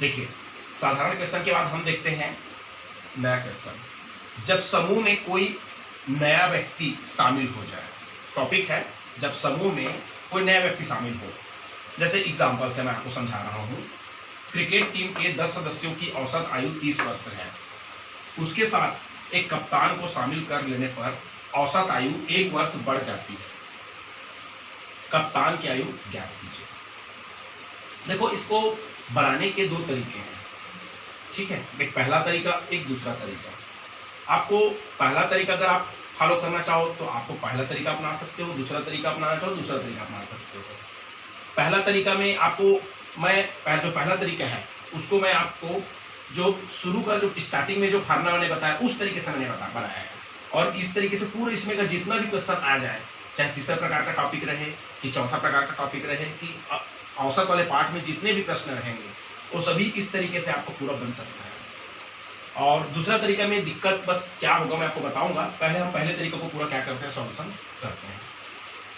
देखिए, साधारण क्वेश्चन के बाद हम देखते हैं नया क्वेश्चन। जब समूह में कोई नया व्यक्ति शामिल हो जाए, टॉपिक है जब समूह में कोई नया व्यक्ति शामिल हो। जैसे एग्जाम्पल से मैं आपको समझा रहा हूँ, क्रिकेट टीम के 10 सदस्यों की औसत आयु 30 वर्ष है। उसके साथ एक कप्तान को शामिल कर लेने पर औसत आयु 1 वर्ष बढ़ जाती है। कप्तान की आयु ज्ञात कीजिए। देखो, इसको बनाने के 2 तरीके हैं, ठीक है। एक पहला तरीका, एक दूसरा तरीका। आपको पहला तरीका अगर आप फॉलो करना चाहो तो आपको पहला तरीका अपना सकते हो, दूसरा तरीका अपनाना चाहो दूसरा तरीका अपना सकते हो। पहला तरीका में आपको जो पहला तरीका है उसको मैं आपको जो शुरू का जो स्टार्टिंग में जो फार्मूला मैंने बताया उस तरीके से मैंने बनाया है। और इस तरीके से पूरे इसमें का जितना भी क्वेश्चन आ जाए, चाहे तीसरा प्रकार का टॉपिक रहे कि चौथा प्रकार का टॉपिक रहे कि औसत वाले पार्ट में जितने भी प्रश्न रहेंगे वो सभी इस तरीके से आपको पूरा बन सकता है। और दूसरा तरीका में दिक्कत बस क्या होगा मैं आपको बताऊंगा। पहले हम पहले तरीके को पूरा क्या करते हैं, सॉल्यूशन करते हैं।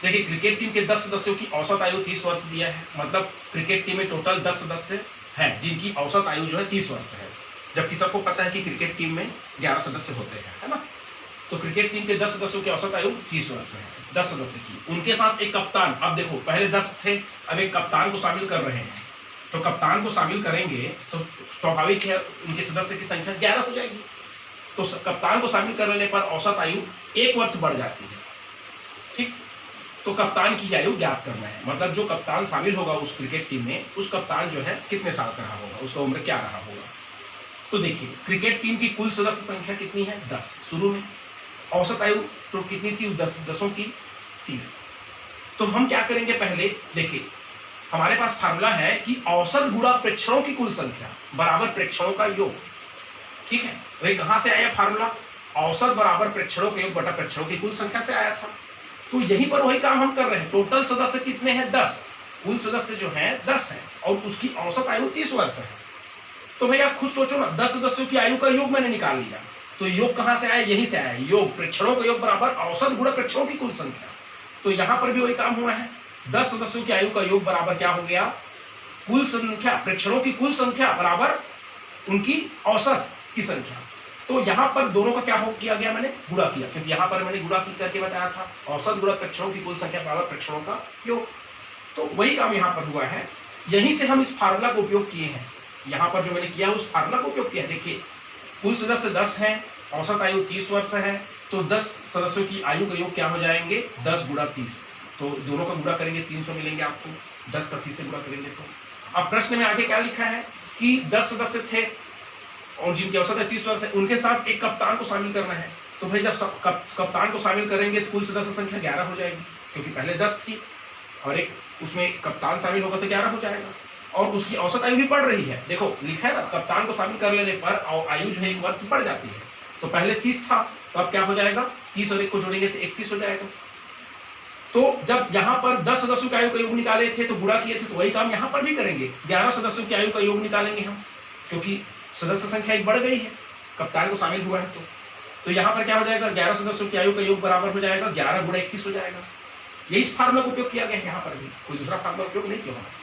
देखिए, क्रिकेट टीम के 10 सदस्यों की औसत आयु 30 वर्ष दिया है। मतलब क्रिकेट टीम में टोटल 10 सदस्य हैं जिनकी औसत आयु जो है 30 वर्ष है। जबकि सबको पता है कि क्रिकेट टीम में 11 सदस्य होते हैं, है ना। तो क्रिकेट टीम के 10 सदस्यों की औसत आयु 30 वर्ष है, 10 सदस्य की। उनके साथ एक कप्तान, अब देखो पहले 10 थे, अब एक कप्तान को शामिल कर रहे हैं। तो कप्तान को शामिल करेंगे तो स्वाभाविक है उनके सदस्य की संख्या 11 हो जाएगी। तो कप्तान को शामिल कर लेने पर औसत आयु 1 वर्ष बढ़ जाती है, ठीक। तो कप्तान की आयु ज्ञात करना है। मतलब जो कप्तान शामिल होगा उस क्रिकेट टीम में, उस कप्तान जो है कितने साल का रहा होगा, उसका उम्र क्या रहा होगा। तो देखिए, क्रिकेट टीम की कुल सदस्य संख्या कितनी है, 10 शुरू में। औसत आयु तो कितनी थी उस 10 की, 30। तो हम क्या करेंगे, पहले देखिए हमारे पास फार्मूला है कि औसत गुणा प्रेक्षणों की कुल संख्या बराबर प्रेक्षणों का योग, ठीक है। वही कहां से आया फार्मूला, औसत बराबर प्रेक्षणों का योग बटा प्रेक्षणों की कुल संख्या से आया था। तो यहीं पर वही काम हम कर रहे हैं। टोटल सदस्य कितने हैं, 10। कुल सदस्य जो है 10 है और उसकी औसत आयु 30 वर्ष है। तो भाई आप खुद सोचो ना, 10 सदस्यों की आयु का योग मैंने निकाल लिया। तो योग कहां से आया, यहीं से आया। योग प्रेक्षणों का योग बराबर औसत गुणा प्रेक्षणों की कुल संख्या। तो यहां पर भी वही काम हुआ है। 10 सदस्यों की आयु का योग बराबर क्या हो गया, कुल संख्या प्रेक्षणों की कुल संख्या बराबर उनकी औसत की संख्या। तो यहां पर दोनों का क्या हो किया गया, मैंने गुणा किया, क्योंकि यहां पर मैंने गुणा करके बताया था। औसत गुणा प्रेक्षणों की कुल संख्या बराबर प्रेक्षणों का योग। तो वही काम यहां पर हुआ है। यहीं से हम इस फार्मूला को उपयोग किए हैं। यहां पर जो मैंने किया उस फार्मूला को उपयोग किया। देखिए, कुल सदस्य 10 हैं, औसत आयु 30 वर्ष है। तो 10 सदस्यों की आयु का योग क्या हो जाएंगे, 10 गुणा 30। तो दोनों का गुणा करेंगे 300 मिलेंगे आपको, 10 का 30 से गुणा करेंगे। तो अब प्रश्न में आगे क्या लिखा है कि 10 सदस्य थे और जिनकी औसत है 30 वर्ष है, उनके साथ एक कप्तान को शामिल करना है। तो भाई जब कप्तान को शामिल करेंगे तो कुल सदस्य संख्या 11 हो जाएगी, क्योंकि पहले 10 थी और एक उसमें कप्तान शामिल होगा तो 11 हो जाएगा। और उसकी औसत आयु भी बढ़ रही है। देखो लिखा है ना, कप्तान को शामिल कर लेने पर आयु जो है 1 वर्ष बढ़ जाती है। तो पहले 30 था, तो अब क्या हो जाएगा, 30 और 1 को जोड़ेंगे तो 31 हो जाएगा। तो जब यहाँ पर 10 सदस्यों की आयु का योग निकाले थे तो गुणा किए थे, तो वही काम यहाँ पर भी करेंगे। 11 सदस्यों की आयु का योग निकालेंगे हम, क्योंकि सदस्य संख्या 1 बढ़ गई है, कप्तान को शामिल हुआ है। तो यहाँ पर क्या हो जाएगा, 11 सदस्यों की आयु का योग बराबर हो जाएगा 11 गुणा 31 हो जाएगा। यही इस फार्मूला का उपयोग किया गया है, यहाँ पर भी कोई दूसरा फार्मूला उपयोग नहीं किया होगा।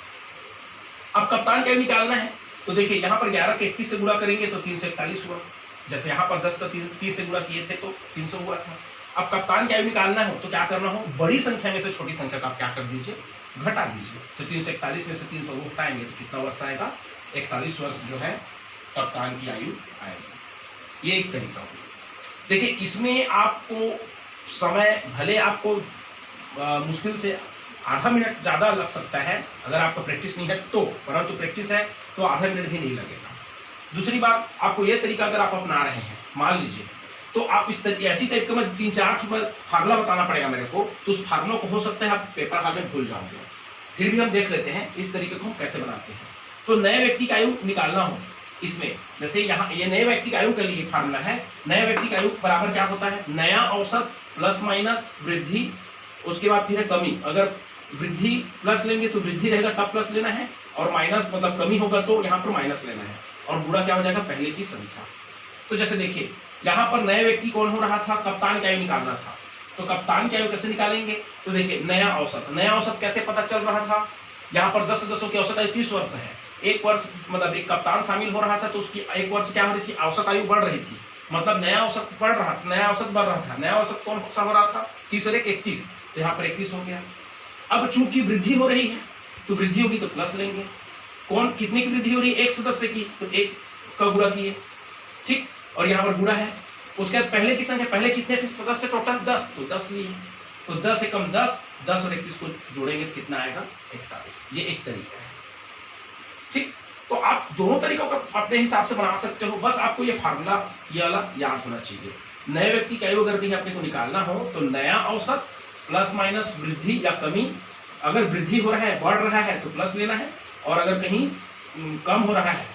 अब कप्तान का निकालना है। तो देखिए यहाँ पर 11 के 31 से गुणा करेंगे तो 341 हुआ। जैसे यहाँ पर 10 का 30 से गुणा किए थे तो 300 हुआ था। अब कप्तान की आयु निकालना हो तो क्या करना हो, बड़ी संख्या में से छोटी संख्या का आप क्या कर दीजिए, घटा दीजिए। तो 341 में से 300 वो हटाएंगे तो कितना वर्ष आएगा, 41 वर्ष जो है कप्तान की आयु आएगी। ये एक तरीका हो। देखिए इसमें आपको समय भले आपको मुश्किल से आधा मिनट ज़्यादा लग सकता है अगर आपको प्रैक्टिस नहीं है तो, परंतु प्रैक्टिस है तो आधा मिनट भी नहीं लगेगा। दूसरी बात, आपको यह तरीका अगर आप अपना रहे हैं, मान लीजिए, तो आप इस ऐसी टाइप का मैं 3-4 फार्मूला बताना पड़ेगा मेरे को, तो उस फार्मूला को हो सकता है आप पेपर हाथ में भूल जाओगे। फिर भी हम देख लेते हैं इस तरीके को हम कैसे बनाते हैं। तो नए व्यक्ति की आयु निकालना हो इसमें, जैसे यहाँ ये नए व्यक्ति की आयु के लिए फार्मूला है। नए व्यक्ति की आयु बराबर क्या होता है, नया औसत प्लस माइनस वृद्धि, उसके बाद फिर है कमी। अगर वृद्धि प्लस लेंगे तो वृद्धि रहेगा तब प्लस लेना है, और माइनस मतलब कमी होगा तो यहाँ पर माइनस लेना है, और गुणा क्या हो जाएगा, पहले की संख्या। तो जैसे देखिए यहाँ पर नए व्यक्ति कौन हो रहा था, कप्तान की आयु निकालना था। तो कप्तान की आयु कैसे निकालेंगे, तो देखिए नया औसत कैसे पता चल रहा था, यहाँ पर 10 सदस्यों की औसत आयु 30 वर्ष है, एक वर्ष मतलब एक कप्तान शामिल हो रहा था तो उसकी एक वर्ष क्या हो रही थी, औसत आयु बढ़ रही थी, मतलब नया औसत बढ़ रहा था। नया औसत कौन सा हो रहा था, 30 और 1 31, तो यहाँ पर 31 हो गया। अब चूंकि वृद्धि हो रही है तो वृद्धि होगी तो प्लस लेंगे। कौन कितने की वृद्धि हो रही है, एक सदस्य की, तो एक का गुणा किए, ठीक, और यहाँ पर गुणा है। उसके बाद पहले की संख्या, पहले कितने थे सदस्य टोटल, 10, तो 10 लिए, तो 10 से कम 10, 10 और 31 को जोड़ेंगे तो कितना आएगा, 41। ये एक तरीका है, ठीक। तो आप दोनों तरीकों का अपने हिसाब से बना सकते हो, बस आपको ये फार्मूला ये वाला याद होना चाहिए। नए व्यक्ति की आयु अगर कहीं अपने को निकालना हो तो नया औसत प्लस माइनस वृद्धि या कमी, अगर वृद्धि हो रहा है बढ़ रहा है तो प्लस लेना है, और अगर कहीं कम हो रहा है,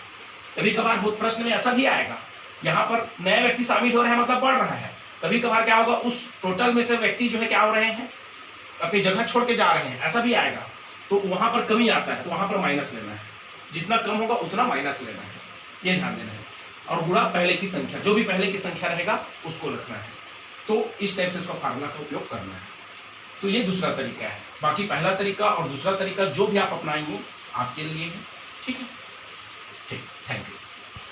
कभी कभार प्रश्न में ऐसा भी आएगा, यहाँ पर नया व्यक्ति शामिल हो रहा है मतलब बढ़ रहा है, कभी कभार क्या होगा उस टोटल में से व्यक्ति जो है क्या हो रहे हैं, अपनी जगह छोड़ के जा रहे हैं, ऐसा भी आएगा, तो वहां पर कमी आता है तो वहां पर माइनस लेना है, जितना कम होगा उतना माइनस लेना है, ये ध्यान देना है। और गुणा पहले की संख्या, जो भी पहले की संख्या रहेगा उसको रखना है, तो इस टाइप से उसका फार्मूला का उपयोग करना है। तो ये दूसरा तरीका है। बाकी पहला तरीका और दूसरा तरीका जो भी आप अपनाएंगे आपके लिए है, ठीक है, ठीक, थैंक यू।